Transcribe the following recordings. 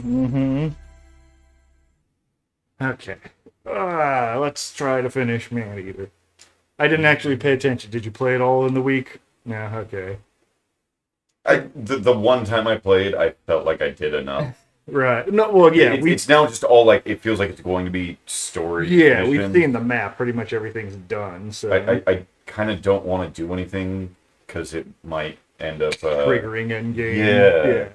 Mm-hmm. Okay. Let's try to finish Maneater. I didn't actually pay attention. Did you play it all in the week? No, okay. The one time I played, I felt like I did enough. Right. No, well, yeah, It's now just all like it feels like it's going to be story. Yeah, we've mission. seen the map. Pretty much everything's done. So I kind of don't want to do anything because it might end up triggering endgame. Yeah.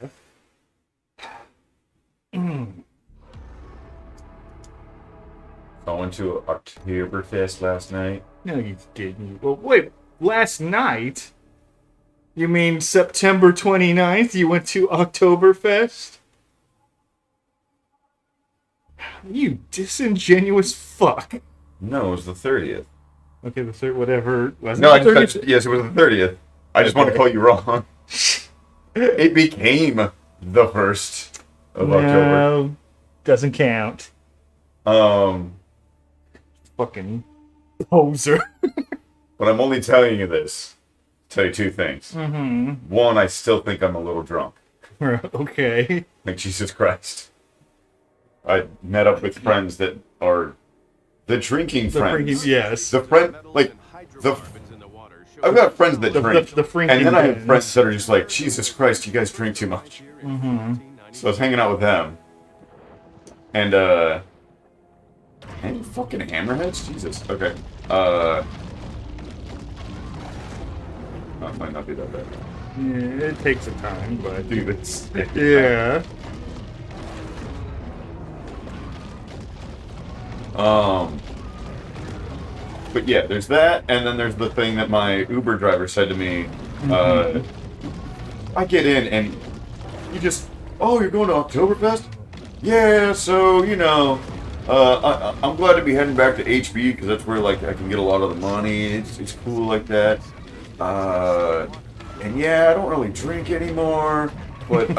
I went to Oktoberfest last night. No, you didn't. Well, wait. Last night? You mean September 29th? You went to Oktoberfest? You disingenuous fuck. No, it was the 30th. Okay, the third, whatever. No, yes, it was the 30th. I just want to call you wrong. It became the 1st of October. No, doesn't count. Fucking poser. But I'm only telling you this. Tell you two things. Mm-hmm. One, I still think I'm a little drunk. Okay. Like, Jesus Christ. I met up with friends that are the drinking friends. Yes. The friend, like, I've got friends that drink. And then I have friends that are just like, Jesus Christ, you guys drink too much. Mm-hmm. So I was hanging out with them. And, any fucking hammerheads? Jesus. Okay. That might not be that bad. Yeah, it takes a time, but... Dude, it's... Yeah. But yeah, there's that, and then there's the thing that my Uber driver said to me. I get in, and you just, oh, you're going to Oktoberfest? Yeah, so, you know, I'm glad to be heading back to HB, because that's where, like, I can get a lot of the money. It's cool like that. And yeah, I don't really drink anymore, but,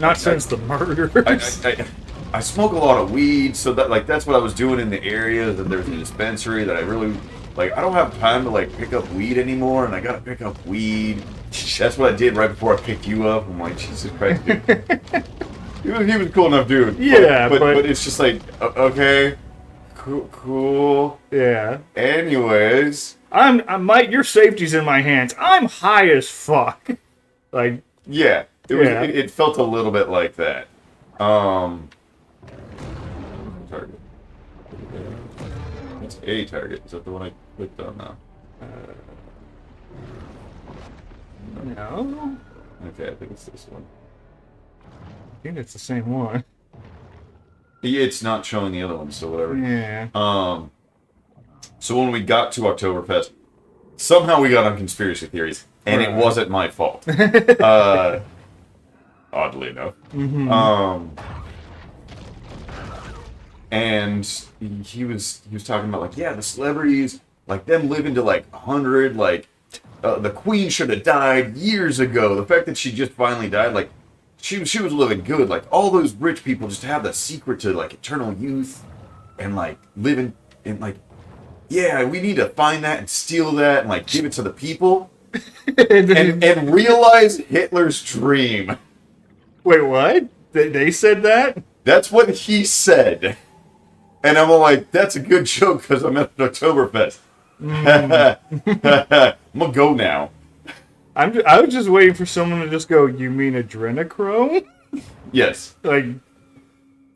Not since the murders. I smoke a lot of weed, so that that's what I was doing in the area. That there's a dispensary that I really like. I don't have time to like pick up weed anymore, and I gotta pick up weed. That's what I did right before I picked you up. I'm like, Jesus Christ, dude. he was a cool enough dude. Yeah, but it's just like, okay, cool. Yeah. Anyways, Mike, your safety's in my hands. I'm high as fuck. Like, yeah, it felt a little bit like that. Target. It's a target. Is that the one I clicked on now? No. Okay, I think it's this one. I think it's the same one. It's not showing the other one, so whatever. Yeah. So when we got to Oktoberfest, somehow we got on conspiracy theories, and it wasn't my fault. Oddly enough. Mm-hmm. And he was talking about like, yeah, the celebrities, like them living to like 100, like the Queen should have died years ago. The fact that she just finally died, like she was living good. Like all those rich people just have the secret to like eternal youth and like living in like, yeah, we need to find that and steal that and like give it to the people and realize Hitler's dream. Wait, what? They said that? That's what he said. And I'm all like, that's a good joke because I'm at Oktoberfest. I'm gonna go now. I was just waiting for someone to just go, you mean adrenochrome? Yes. Like,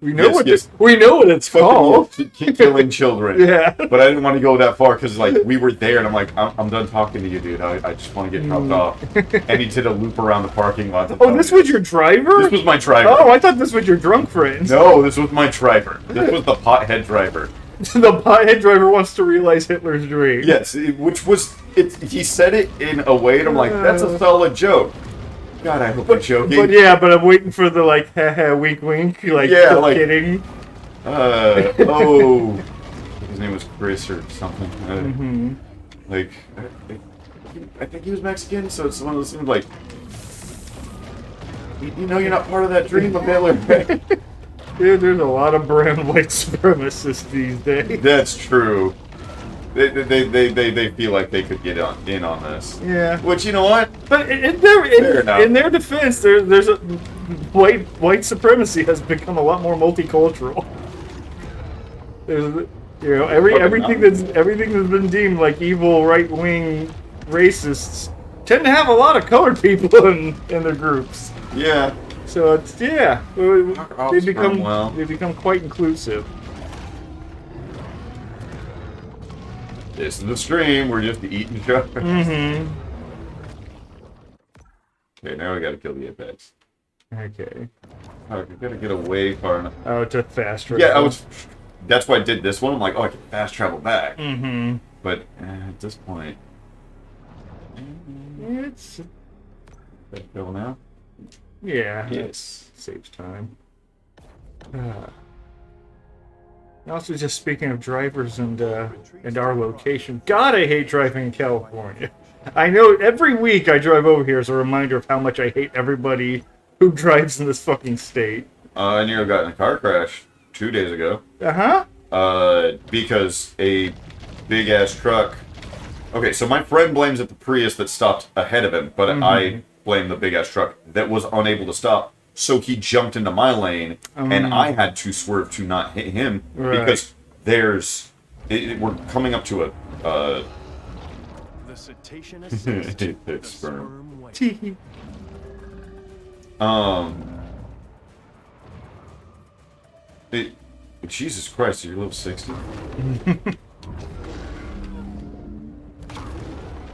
we know Yes. we know what it's called. Killing children. Yeah. But I didn't want to go that far because like we were there and I'm like, I'm done talking to you, dude. I just want to get dropped off. And he did a loop around the parking lot. Oh, this was your driver? This was my driver. Oh, I thought this was your drunk friend. No, this was my driver. This was the pothead driver. The pothead driver wants to realize Hitler's dream. Yes, which was he said it in a way and I'm like, that's a solid joke. God, I hope you're joking. But I'm waiting for the like, haha, wink, wink, like, yeah, like kidding. His name was Chris or something. Like, I think he was Mexican, so it's one of those things like, you know, you're not part of that dream of Hitler. Dude, there's a lot of brown white supremacists these days. That's true. They feel like they could get in on this. Yeah. Which, you know what? But in their defense, there's white supremacy has become a lot more multicultural. There's, everything that's been deemed like evil right-wing racists tend to have a lot of colored people in their groups. Yeah. So it's they become quite inclusive. This is the stream. We're just eating sugar. Mm-hmm. Okay, now we gotta kill the apex. Okay. Oh, we gotta get away far enough. Oh, to fast travel. Yeah, that's why I did this one. I'm like, oh, I can fast travel back. Mm-hmm. But at this point, It's... that kill now? Yeah. Yes. Saves time. Also, just speaking of drivers and our location, God, I hate driving in California. I know every week I drive over here is a reminder of how much I hate everybody who drives in this fucking state. I nearly got in a car crash 2 days ago. Uh-huh. Because a big-ass truck... Okay, so my friend blames it the Prius that stopped ahead of him, but I blame the big-ass truck that was unable to stop. So he jumped into my lane, and I had to swerve to not hit him, because there's... we're coming up to a... The cetacean assist, the sperm whale. Jesus Christ, you're level 60?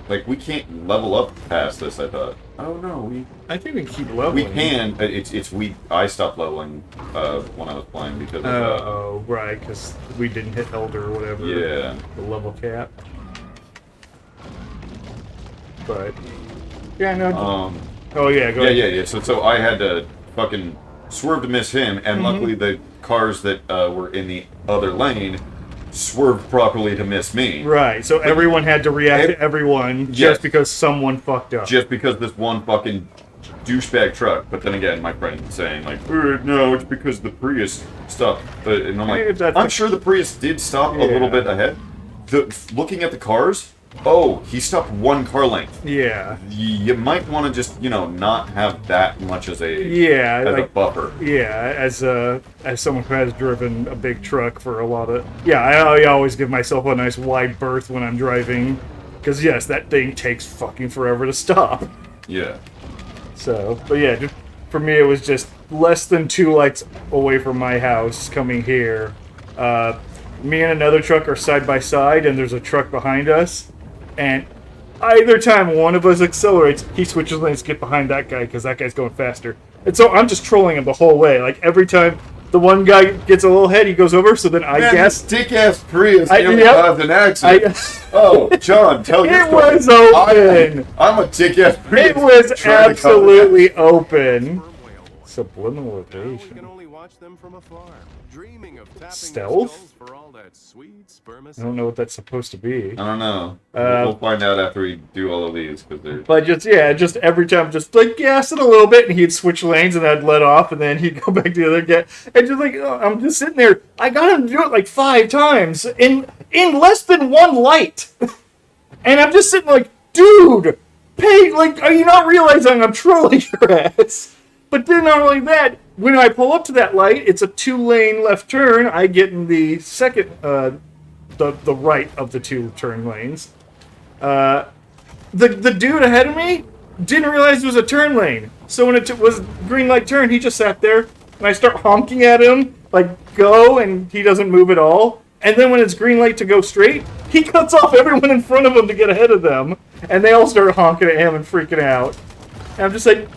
Like, we can't level up past this, I thought. Oh, no, I think we can keep leveling. We can. I stopped leveling when I was playing because of Oh, right, because we didn't hit Elder or whatever. Yeah. The level cap. But... Yeah, no... oh, yeah, go ahead. Yeah. So I had to fucking swerve to miss him, and luckily the cars that were in the other lane swerved properly to miss me. Right, so everyone had to react to everyone just because someone fucked up. Just because this one fucking douchebag truck. But then again, my friend saying like, no, it's because the Prius stopped. And I'm like, I'm sure the Prius did stop a little bit ahead. Looking at the cars, he stopped one car length. Yeah. You might want to just, not have that much as a buffer. Yeah, as someone who has driven a big truck for a lot of... Yeah, I always give myself a nice wide berth when I'm driving. Because, yes, that thing takes fucking forever to stop. Yeah. So, but yeah, just, for me it was just less than 2 lights away from my house coming here. Me and another truck are side by side, and there's a truck behind us. And either time one of us accelerates, he switches lanes to get behind that guy because that guy's going faster. And so I'm just trolling him the whole way. Like every time the one guy gets a little ahead, he goes over. So then I guess dick-ass Prius nearly caused an accident. John, tell your story. It was open. I'm a dick-ass Prius. It was absolutely open. Subliminal evasion. Can only watch them from afar, dreaming of tapping Stealth? for all that sweet I don't know what that's supposed to be. I don't know. We'll find out after we do all of these. But just every time, just like gas it a little bit, and he'd switch lanes, and I'd let off, and then he'd go back to the other guy. And just like, I'm just sitting there. I got him to do it like 5 times in less than 1 light. And I'm just sitting like, dude, are you not realizing I'm trolling your ass? But then not only that, when I pull up to that light, it's a 2-lane left turn. I get in the second, the right of the 2 turn lanes. The dude ahead of me didn't realize it was a turn lane. So when it was green light turn, he just sat there, and I start honking at him, like, go, and he doesn't move at all. And then when it's green light to go straight, he cuts off everyone in front of him to get ahead of them, and they all start honking at him and freaking out. And I'm just like,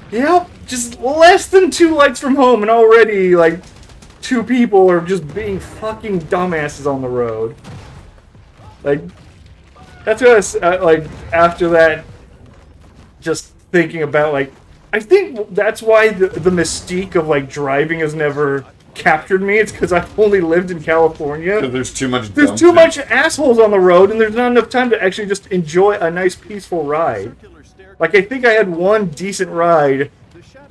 yep, just less than 2 lights from home, and already, like, 2 people are just being fucking dumbasses on the road. Like, that's what I was, like, after that, just thinking about, like, I think that's why the mystique of, like, driving has never captured me. It's because I've only lived in California. Because there's too much There's too much assholes on the road, and there's not enough time to actually just enjoy a nice, peaceful ride. Like, I think I had 1 decent ride,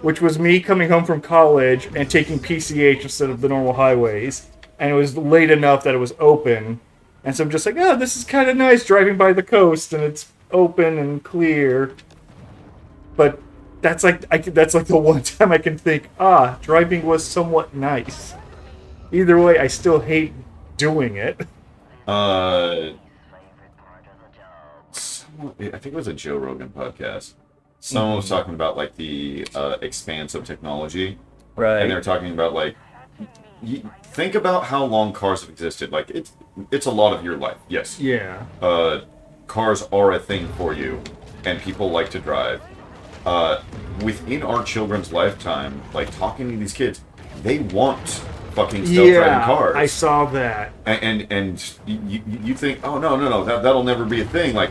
which was me coming home from college and taking PCH instead of the normal highways. And it was late enough that it was open. And so I'm just like, oh, this is kind of nice driving by the coast, and it's open and clear. But that's like that's like the one time I can think, driving was somewhat nice. Either way, I still hate doing it. I think it was a Joe Rogan podcast. Someone was talking about like the expanse of technology, Right. and they were talking about like, think about how long cars have existed. Like it's a lot of your life. Yes. Yeah. Cars are a thing for you, and people like to drive. Within our children's lifetime, like talking to these kids, they want fucking self-driving cars. I saw that. And you think, oh no, that'll never be a thing. Like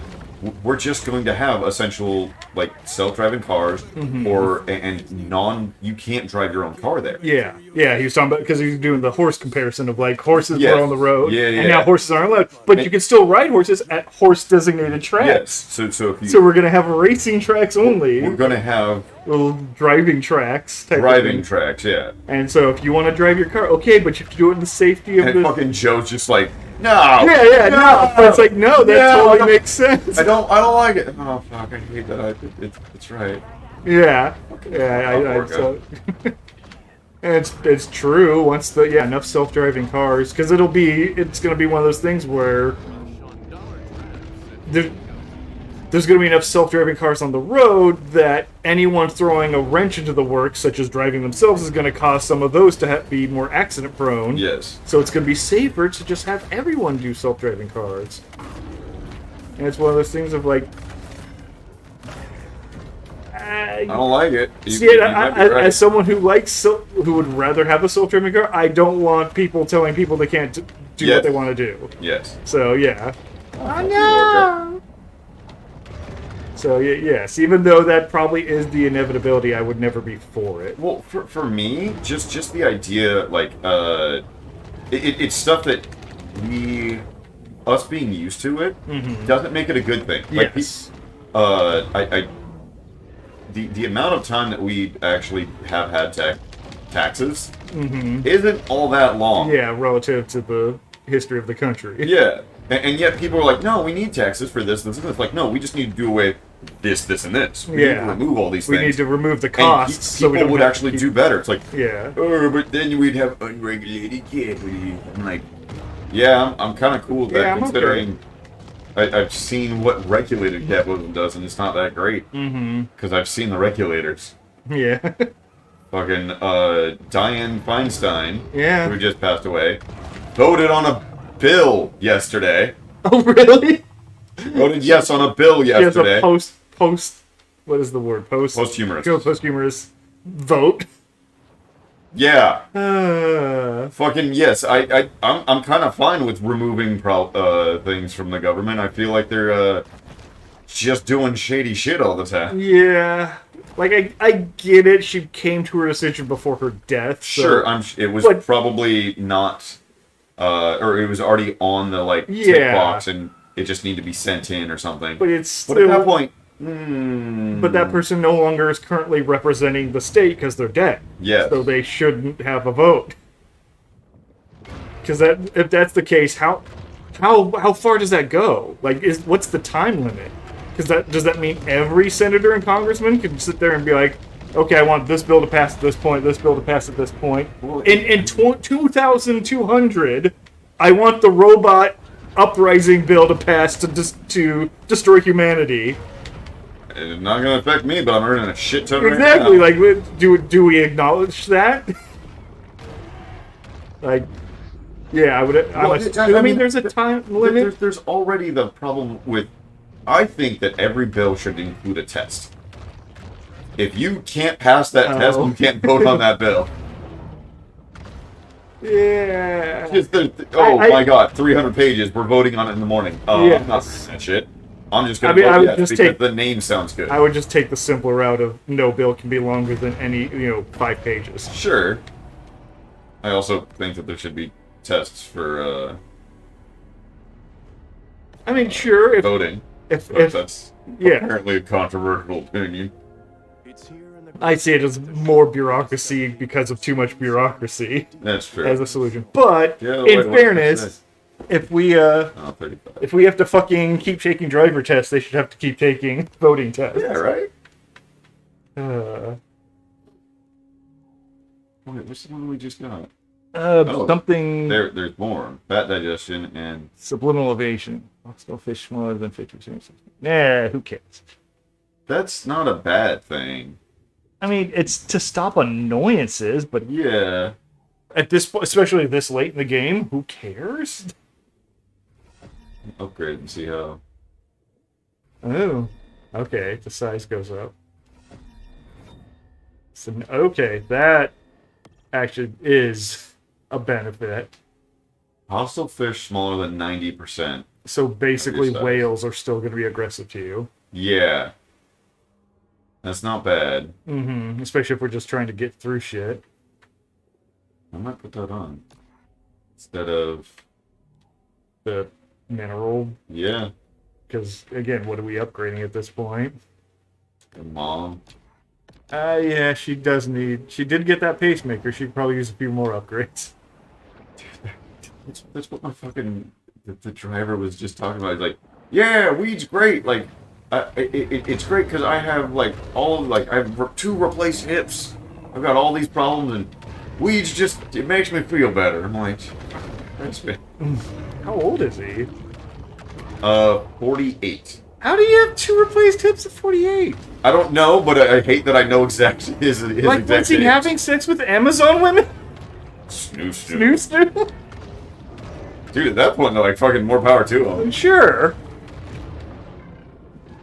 we're just going to have essential like self-driving cars, you can't drive your own car there. Yeah, he was talking about because he was doing the horse comparison of like horses were on the road, and now horses aren't allowed, but you can still ride horses at horse-designated tracks. Yes. So we're gonna have racing tracks only. We're gonna have little driving tracks. Tracks, yeah. And so if you want to drive your car, okay, but you have to do it in the safety of and the. Fucking Joe's just like, no. Yeah, no. But it's like, no, that totally makes sense. I don't like it. Oh fuck, I hate that. It's right. Yeah. So, and it's true. Once enough self-driving cars, because it's gonna be one of those things where there's gonna be enough self-driving cars on the road that anyone throwing a wrench into the works, such as driving themselves, is gonna cause some of those to be more accident-prone. Yes. So it's gonna be safer to just have everyone do self-driving cars. And it's one of those things of like. I don't like it. As someone who who would rather have a self-driving car, I don't want people telling people they can't do what they want to do. Yes. So yeah. Oh no. So yes, even though that probably is the inevitability, I would never be for it. Well, for me, just the idea, like, it's stuff that us being used to it doesn't make it a good thing. Like, yes. The amount of time that we actually have had taxes isn't all that long. Yeah, relative to the history of the country. Yeah, and yet people are like, no, we need taxes for this, and it's like, no, we just need to do away with this, and this. We need to remove all these things. We need to remove the costs. And people would actually do better. It's like, oh, but then we'd have unregulated gambling. I'm like, yeah, I'm kind of cool with that, considering I've seen what regulated capitalism does, and it's not that great. Because I've seen the regulators. Yeah. Fucking Dianne Feinstein, who just passed away, voted on a bill yesterday. Oh, really? She voted yes on a bill yesterday. She has a post. What is the word? Posthumous. Posthumous vote. Yeah. Fucking yes. I'm kind of fine with removing things from the government. I feel like they're just doing shady shit all the time. Yeah. Like I get it. She came to her decision before her death. So. Sure. It was probably not, or it was already on the tick box, and it just needed to be sent in or something. But it's still, at that point. But that person no longer is currently representing the state because they're dead. Yeah. So they shouldn't have a vote. Because if that's the case, how far does that go? Like, what's the time limit? Because does that mean every senator and congressman can sit there and be like, okay, I want this bill to pass at this point, this bill to pass at this point. In 2200, I want the robot uprising bill to pass to destroy humanity. It's not going to affect me, but I'm earning a shit ton exactly. Right now. Like, do we acknowledge that? Like, yeah, I would. I mean, there's a time limit. There's already the problem with. I think that every bill should include a test. If you can't pass that test, you can't vote on that bill. Yeah. My God, 300 pages. We're voting on it in the morning. I'm not reading that shit. I'm just going to vote yes because the name sounds good. I would just take the simple route of no bill can be longer than 5 pages. Sure. I also think that there should be tests for. I mean, sure. Voting. If that's apparently a controversial opinion. I see it as more bureaucracy because of too much bureaucracy. That's true. As a solution, but in fairness. If we have to fucking keep taking driver tests, they should have to keep taking voting tests. Yeah, right? Uh, Wait, what's the one we just got? Oh, something there's more. Fat digestion and subliminal evasion. Hostile fish smaller than 50%. Nah, who cares? that's not a bad thing. I mean, it's to stop annoyances, but Yeah. at this point, especially this late in the game, who cares? Upgrade and see how. Oh, okay. The size goes up. So, okay, that actually is a benefit. Hostile fish smaller than 90%. So basically, Of your size. whales are still going to be aggressive to you. Yeah. That's not bad. Mm-hmm. Especially if we're just trying to get through shit. I might put that on. Instead of. The mineral, Yeah. because again, what are we upgrading at this point? The mom. Yeah, she does need. She did get that pacemaker. She could probably use a few more upgrades. That's what my fucking. The driver was just talking about. He's like, yeah, weed's great. Like, it's great because I have, like, I have 2 replaced hips. I've got all these problems, and weed's just. It makes me feel better. I'm like, that's been. How old is he? 48. How do you have 2 replaced hips at 48? I don't know, but I hate that I know exactly his Like, exact was he age. having sex with Amazon women? Snoo. Snoo snoo? Dude, at that point, like, fucking more power to him. Sure.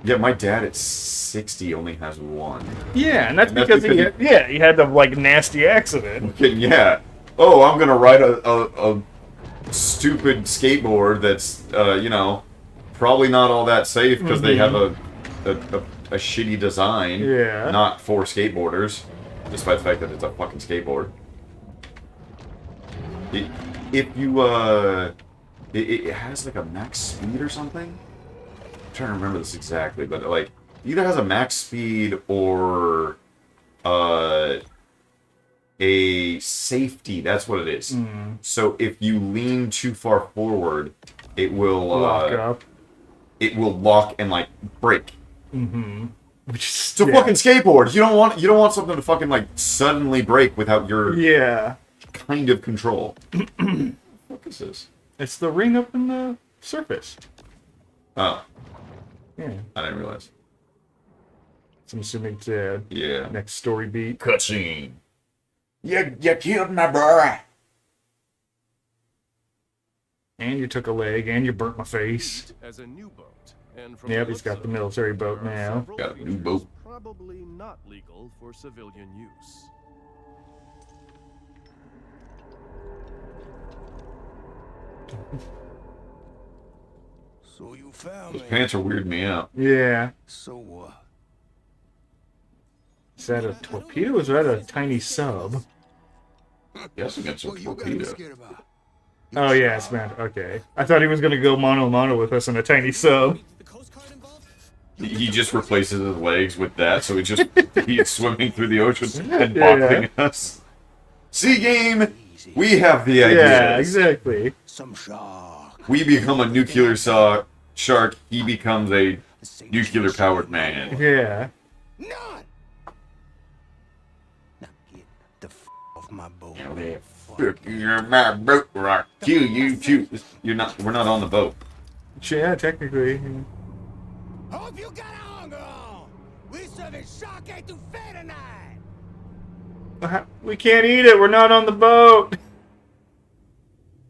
Yeah, my dad at 60 only has 1. Yeah, and that's And that's because because he had the, like, nasty accident. Yeah. Oh, I'm gonna ride a stupid skateboard that's, probably not all that safe because they have a shitty design. Yeah. Not for skateboarders, despite the fact that it's a fucking skateboard. If you, it has like a max speed or something. I'm trying to remember this exactly, but like, either has a max speed or, a safety. That's what it is. So if you lean too far forward, it will Lock up. It will lock and like break. Which is It's a fucking skateboard. You don't want something to fucking like suddenly break without your Yeah. kind of control. What is this? It's the ring up in the surface. Oh, Yeah. I didn't realize. So I'm assuming it's the Yeah. next story beat. Cutscene. You killed my boy. And you took a leg, and you burnt my face. As a new boat, and from Yep, the he's got looks the of it, military boat there are now. several Got a new features boat. Probably not legal for civilian use. So you found Those me. pants are weirding me out. Yeah. So what? Is that a torpedo or is that a tiny sub? Guessing it's a What you gotta be torpedo. scared about? Oh, yeah, it's meant. Okay. I thought he was going to go mano-a-mano with us in a tiny sub. He just replaces his legs with that, so he's swimming through the ocean and Yeah. boxing us. Sea game. We have the ideas. Yeah, exactly. Some shark. We become a nuclear shark. He becomes a nuclear-powered man. Yeah. None. Now get the off my boat. You're my boat rock. Kill you too. We're not on the boat. Yeah, technically. Hope you got a hunger on. We serving shark etouffee tonight. We can't eat it. We're not on the boat.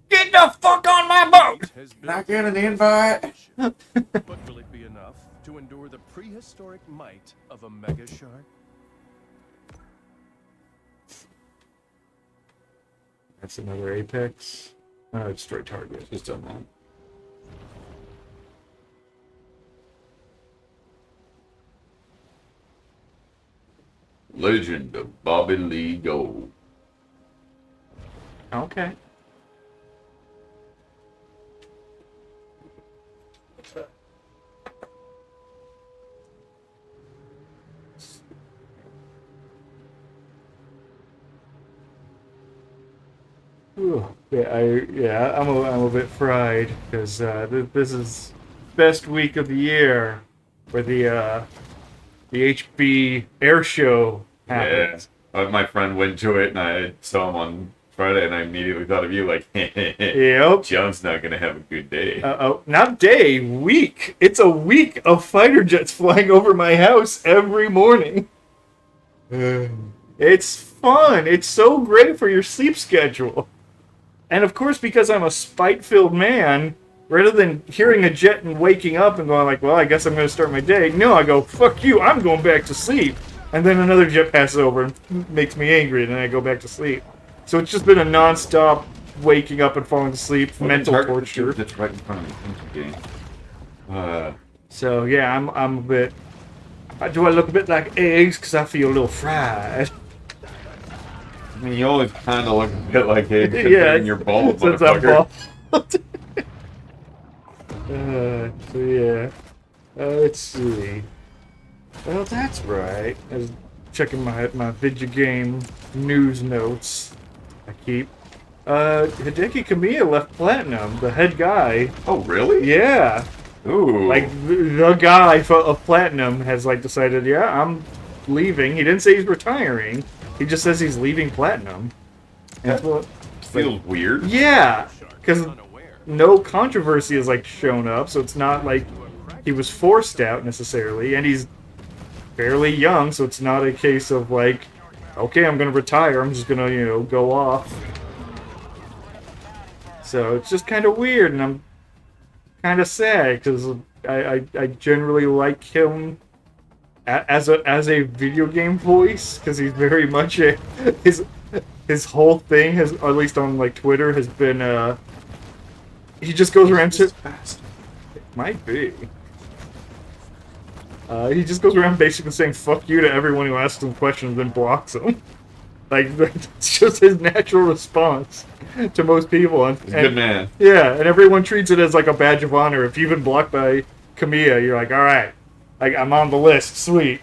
Get the fuck on my boat! Has Can I built get an invite? but will it be enough to endure the prehistoric might of a mega shark? That's another Apex. Destroy target. Just done that. Legend of Bobby Lee Gold. Okay. Ooh, yeah, I'm a bit fried because this is best week of the year for the the HB air show happened. Yeah. My friend went to it, and I saw him on Friday, and I immediately thought of you, like, Yep. John's not gonna have a good day. Not day, week. It's a week of fighter jets flying over my house every morning. It's fun. It's so great for your sleep schedule. And of course, because I'm a spite-filled man, rather than hearing a jet and waking up and going like, well, I guess I'm going to start my day, no, I go, fuck you, I'm going back to sleep. And then another jet passes over and makes me angry, and then I go back to sleep. So it's just been a non-stop waking up and falling asleep, mental torture. That's right in front of me. Thank you, game. So yeah, I'm a bit... Do I look a bit like eggs? Because I feel a little fried. I mean, you always kind of look a bit like egg Yeah, in your bald, since I'm motherfucker. bald. So yeah. Let's see. Well, that's right. I was checking my video game news notes I keep. Hideki Kamiya left Platinum, the head guy. Oh, really? Yeah. Ooh. Like, the guy of Platinum has, like, decided, yeah, I'm leaving. He didn't say he's retiring. He just says he's leaving Platinum. That feels weird. Yeah, because no controversy has, like, shown up, so it's not like he was forced out, necessarily, and he's fairly young, so it's not a case of, like, okay, I'm gonna retire, I'm just gonna, you know, go off. So it's just kind of weird, and I'm kind of sad, because I generally like him as a video game voice, because he's very much his whole thing has, or at least on like Twitter, has been he just goes around to... It might be. He just goes around basically saying fuck you to everyone who asks him questions and then blocks them. Like, it's just his natural response to most people. And, He's a good man. Yeah, and everyone treats it as like a badge of honor. If you've been blocked by Kamiya, you're like, alright, like, I'm on the list, sweet.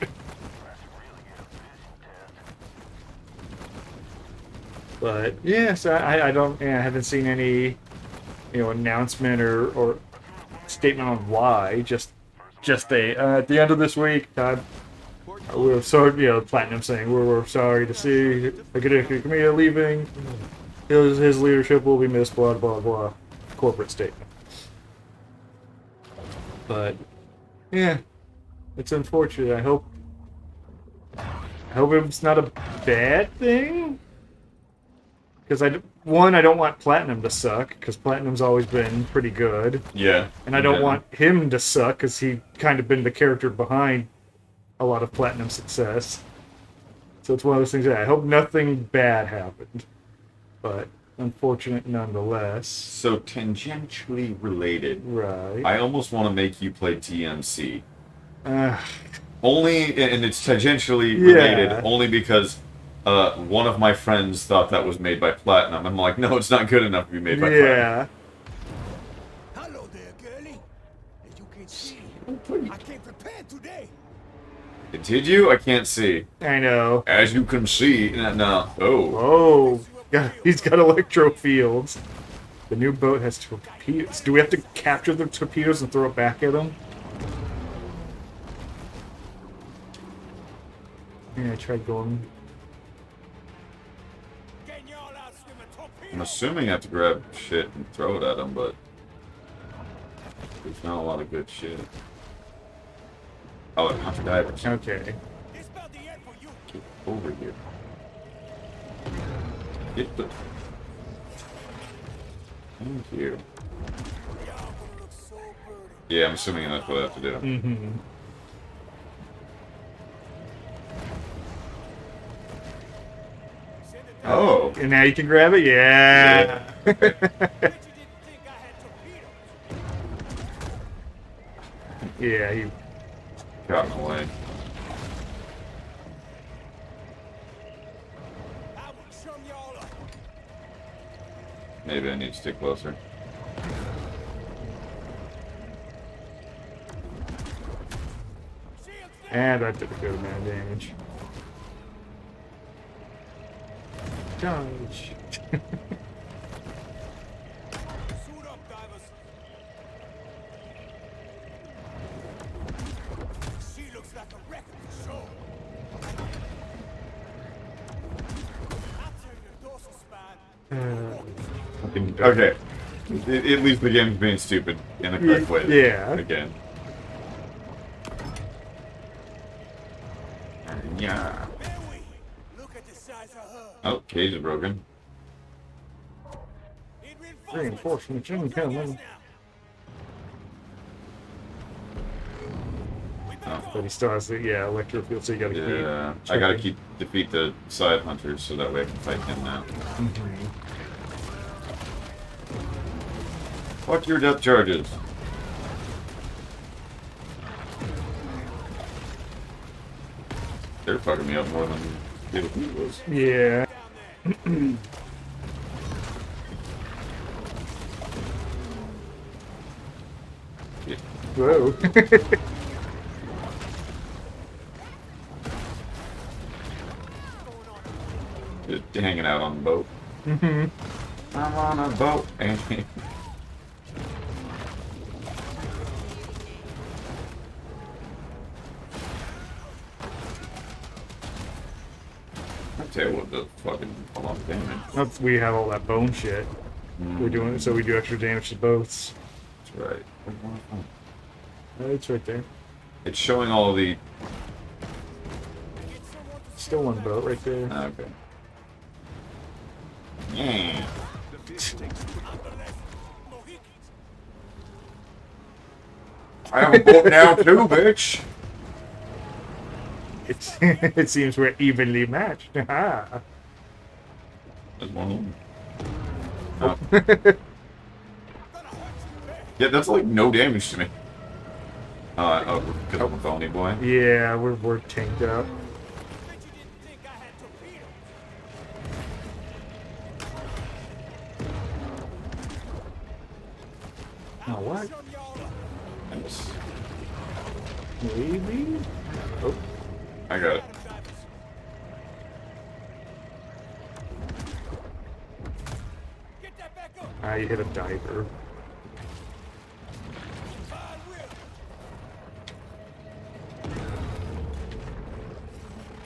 But, yeah, so I haven't seen any, you know, announcement or statement on why, just at the end of this week, we're sorry, you know, Platinum saying we're sorry to see Hideki Kamiya leaving. His leadership will be missed. Blah blah blah. Corporate statement. But yeah, it's unfortunate. I hope it's not a bad thing. Because I don't want Platinum to suck, because Platinum's always been pretty good. Yeah. And I don't want him to suck, because he kind of been the character behind a lot of Platinum success. So it's one of those things that I hope nothing bad happened. But unfortunate nonetheless. So tangentially related. Right. I almost want to make you play TMC. Only, and it's tangentially related, only because one of my friends thought that was made by Platinum. I'm like, no, it's not good enough to be made by Platinum. Yeah. Hello there, girlie. As you can see, I came prepared today. Did you? I can't see. I know. As you can see, no. Oh. Oh. Yeah, he's got electro fields. The new boat has torpedoes. Do we have to capture the torpedoes and throw it back at him? Yeah, I tried going. I'm assuming I have to grab shit and throw it at him, but there's not a lot of good shit. Oh, hunter divers. Okay. Get over here. Get the... Thank you. Yeah, I'm assuming that's what I have to do. Mm-hmm. Oh. And now you can grab it? Yeah. Yeah, he got in the way. Maybe I need to stick closer. And I took a good amount of damage. Dodge. Okay. At least the game's being stupid in the correct way. Yeah. Again. Yeah. Look at the size of her. Oh, cage is broken. Reinforcements incoming. But he still has the electrofield, so you gotta Yeah, keep. I gotta defeat the side hunters so that way I can fight him now. Fuck your depth charges. They're fucking me up more than Battlefield was. Yeah. Whoa. Just hanging out on the boat. I'm on a boat. I'll tell you what does fucking a lot of damage. We have all that bone shit. We're doing it so we do extra damage to boats. That's right. It's right there. It's showing all the... Still one boat right there. Okay. Yeah. I have a boat now too, bitch. It seems we're evenly matched. Haha. There's one of them. Oh. Yeah, that's like no damage to me. Oh, because I'm a phony boy. Yeah, we're tanked up. Oh, what? Nice. Maybe? Oh. I got it. Ah, you hit a diver.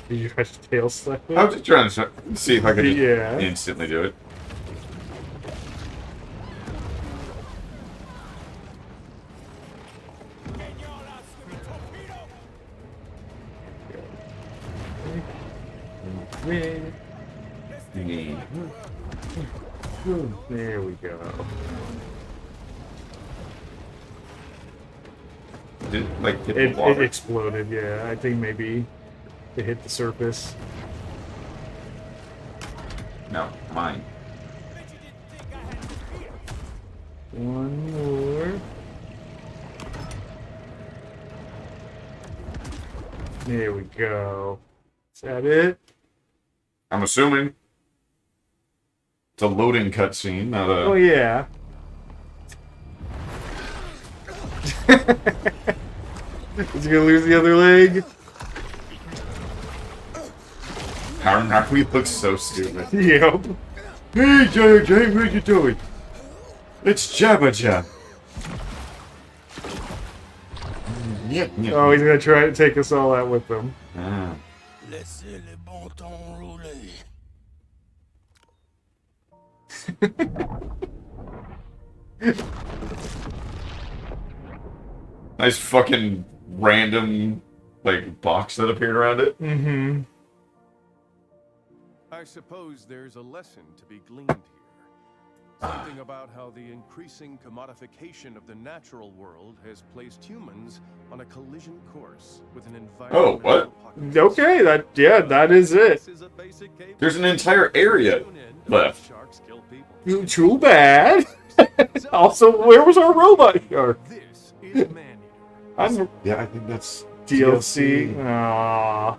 Did you try to tail slap it? I was just trying to see if I could just Yeah. instantly do it. There we go. Did it, like, hit It the water? exploded, yeah. I think maybe it hit the surface. No, mine. One more. There we go. Is that it? I'm assuming it's a loading cutscene, not a... Oh, yeah. Is he gonna lose the other leg? How not we look so stupid. Yep. Hey, JJ, what you doing? It's Jabba Jab. Yep, yep. Oh, he's gonna try to take us all out with him. Ah. Laissez les bons temps rouler. Nice fucking random, like, box that appeared around it. Mm-hmm. I suppose there's a lesson to be gleaned here. Something about how the increasing commodification of the natural world has placed humans on a collision course with an environmental what? apocalypse. Okay, that is it. This is a basic game. There's an entire area Tune in to left. Sharks kill people. Too bad. Also, where was our robot shark? This is Maneater. I'm Yeah, I think that's DLC. Aww.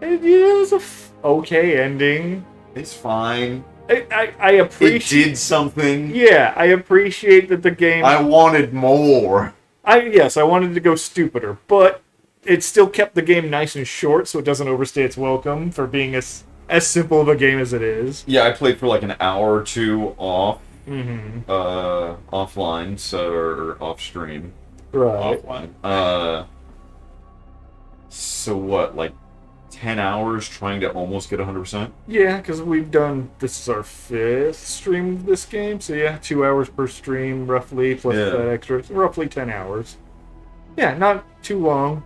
It is a okay ending. It's fine. I It appreciate. did something. Yeah, I appreciate that the game. I wanted more. Yes, I wanted to go stupider, but it still kept the game nice and short, so it doesn't overstay its welcome for being as simple of a game as it is. Yeah, I played for like an hour or two off, Mm-hmm. offline, or off stream. Right. Offline. So what, like 10 hours trying to almost get 100%. Yeah, because this is our 5th stream of this game, so yeah, 2 hours per stream, roughly, plus that extra, roughly 10 hours. Yeah, not too long.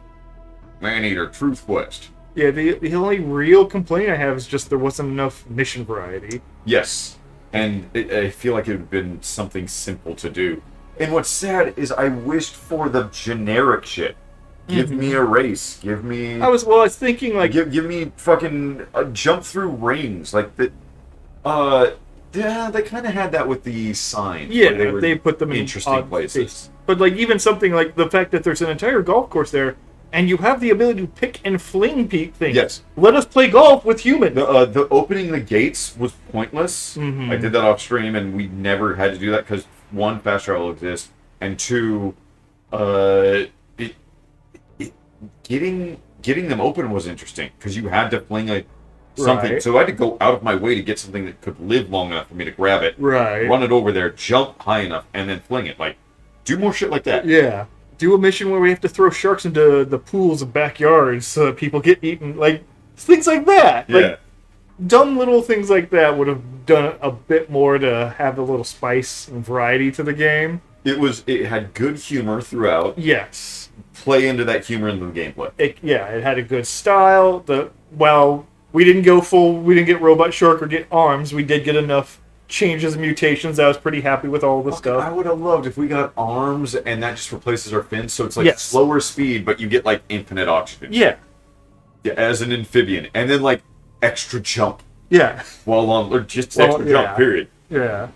Maneater, Truth Quest. Yeah, the only real complaint I have is just there wasn't enough mission variety. Yes, and I feel like it would have been something simple to do. And what's sad is I wished for the generic shit. Give me a race. Give me... I was thinking, like... Give me fucking jump through rings. Like, yeah, they kind of had that with the signs. Yeah, they put them in interesting places. But, like, even something like the fact that there's an entire golf course there, and you have the ability to pick and fling things. Yes. Let us play golf with humans. The opening the gates was pointless. Mm-hmm. I did that off stream, and we never had to do that because, one, fast travel exists, and two, getting them open was interesting because you had to fling something. Right. So I had to go out of my way to get something that could live long enough for me to grab it, Right. run it over there, jump high enough, and then fling it. Like, do more shit like that. Yeah. Do a mission where we have to throw sharks into the pools of backyards so that people get eaten. Like, things like that. Yeah. Like, dumb little things like that would have done a bit more to have a little spice and variety to the game. It had good humor throughout. Yes. Play into that humor in the gameplay. It had a good style. We didn't get Robot Shark or get arms. We did get enough changes and mutations. I was pretty happy with all the stuff. I would have loved if we got arms and that just replaces our fins, so it's like slower speed, but you get like infinite oxygen. Yeah. Yeah, as an amphibian. And then like extra jump. Yeah. Or just extra jump, period. Yeah.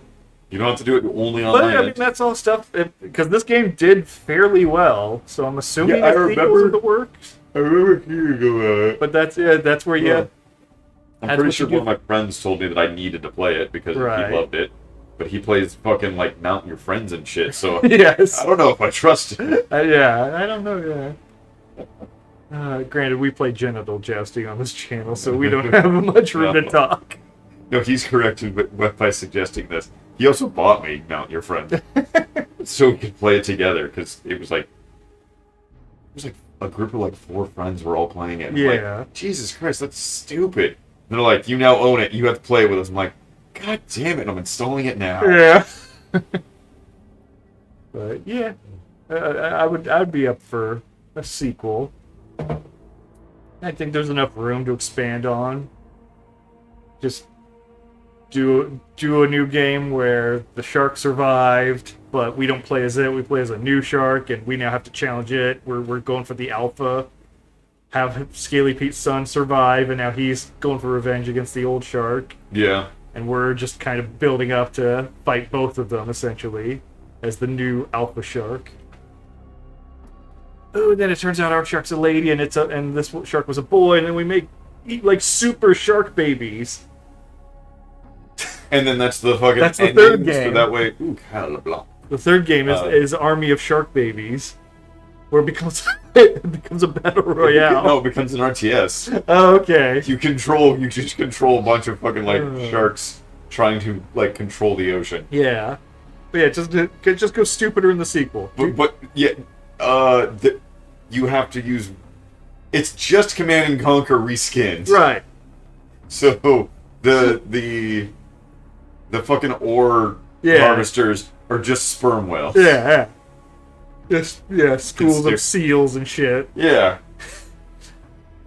You don't have to do it only on But land. I mean, that's all stuff, because this game did fairly well, so I'm assuming I the remember in the works. I remember hearing about it. But that's where you... I'm pretty sure one of my friends told me that I needed to play it because he loved it. But he plays fucking, like, mount your friends and shit, so... Yes. I don't know if I trust it. Yeah, I don't know, yeah. Granted, we play genital jousting on this channel, so we don't have much room to talk. No, he's corrected by suggesting this. He also bought me Mount Your Friend, so we could play it together, because it was like a group of like 4 friends were all playing it. Yeah. Like, Jesus Christ, that's stupid. And they're like, you now own it, you have to play it with us. I'm like, God damn it, I'm installing it now. Yeah. But yeah, I'd be up for a sequel. I think there's enough room to expand on. Just do a new game where the shark survived, but we don't play as it. We play as a new shark, and we now have to challenge it. We're going for the alpha. Have Scaly Pete's son survive, and now he's going for revenge against the old shark. Yeah. And we're just kind of building up to fight both of them, essentially, as the new alpha shark. Oh, and then it turns out our shark's a lady, and this shark was a boy, and then we eat like super shark babies. And then that's the fucking That's the third game. So that way, ooh, blah. The third game is Army of Shark Babies, where it becomes a battle royale. No, it becomes an RTS. Oh, okay. You just control a bunch of fucking like sharks trying to like control the ocean. Yeah, but yeah, just go stupider in the sequel. But yeah, you have to use. It's just Command and Conquer reskinned. Right. So the fucking ore harvesters are just sperm whales. Yeah. Schools of seals and shit. Yeah.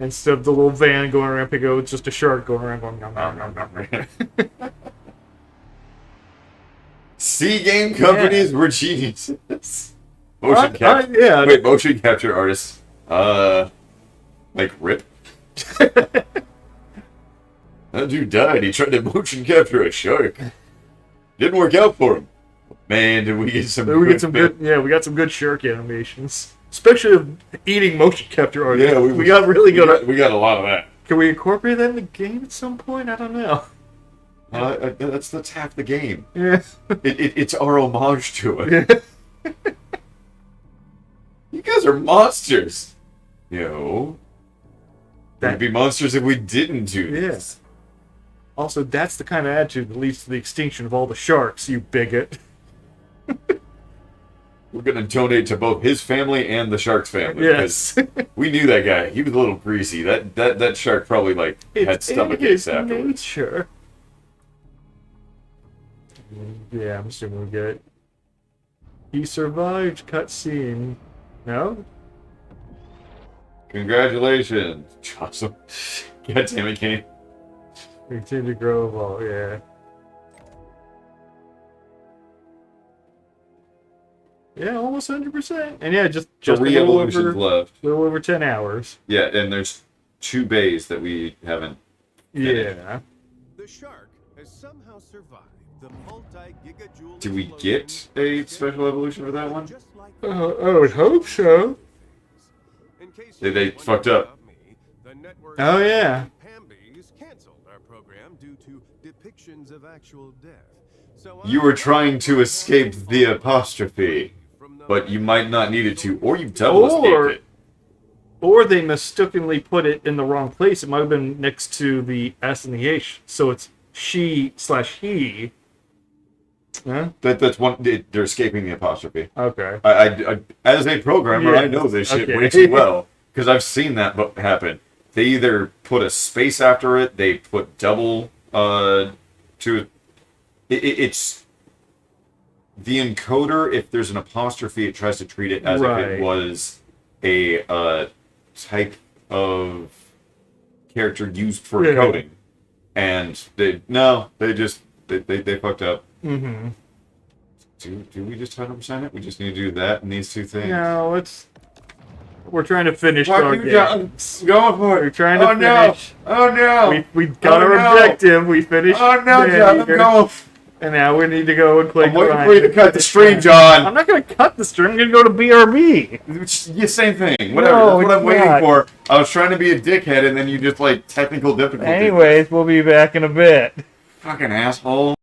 Instead of the little van going around picking up, it's just a shark going around going, nom, nom, nom, nom. C game companies were geniuses. Motion capture. Wait, motion capture artists. Like Rip. That dude died. He tried to motion capture a shark. Didn't work out for him. Man, did we get some? We got some good shark animations, especially of eating motion capture artists. Yeah, we got really good. We got a lot of that. Can we incorporate that in the game at some point? I don't know. That's half the game. Yeah. It's our homage to it. Yeah. You guys are monsters. We'd be monsters if we didn't do this. Yeah. Also, that's the kind of attitude that leads to the extinction of all the sharks, you bigot. we're gonna donate to both his family and the shark's family. Yes. Because we knew that guy. He was a little greasy. That shark probably like had stomach aches afterwards. Nature. Yeah, I'm assuming we get it. He survived cutscene. No? Congratulations, Awesome. God damn it, Kenny. Continue to grow evolve, yeah. Yeah, almost 100%. And yeah, just 3 a little evolutions over, left. little over 10 hours. Yeah, and there's 2 bays that we haven't. Yeah. The shark has somehow survived the multi-gigajoule. Do we get a special evolution for that one? I would hope so. They fucked up. Oh, yeah. Pambies canceled our program due to depictions of actual death. So You were trying to escape the apostrophe, but you might not need it to, or you double escaped it. Or they mistakenly put it in the wrong place. It might have been next to the S and the H. So it's she/he. Huh? That's one. They're escaping the apostrophe. Okay. I as a programmer, Yeah. I know this shit Okay. way too well because I've seen that happen. They either put a space after it, they put double to. It's the encoder. If there's an apostrophe, it tries to treat it as if it was a type of character used for encoding, and they fucked up. Mm-hmm. Do we just 100% it? We just need to do that and these 2 things. No, we're trying to finish Fuck our you, games. Going for it. We're trying to finish. Oh no! We got Oh, our no. objective. We finished. Oh no, John! I'm Maneater, going. And now we need to go and play. I'm waiting Grind. for you to cut the stream, John. I'm not going to cut the stream. I'm going to go to BRB. Yeah, same thing. Whatever. No, That's what I'm it's waiting not. for. I was trying to be a dickhead, and then you just like technical difficulty. Anyways, we'll be back in a bit. Fucking asshole.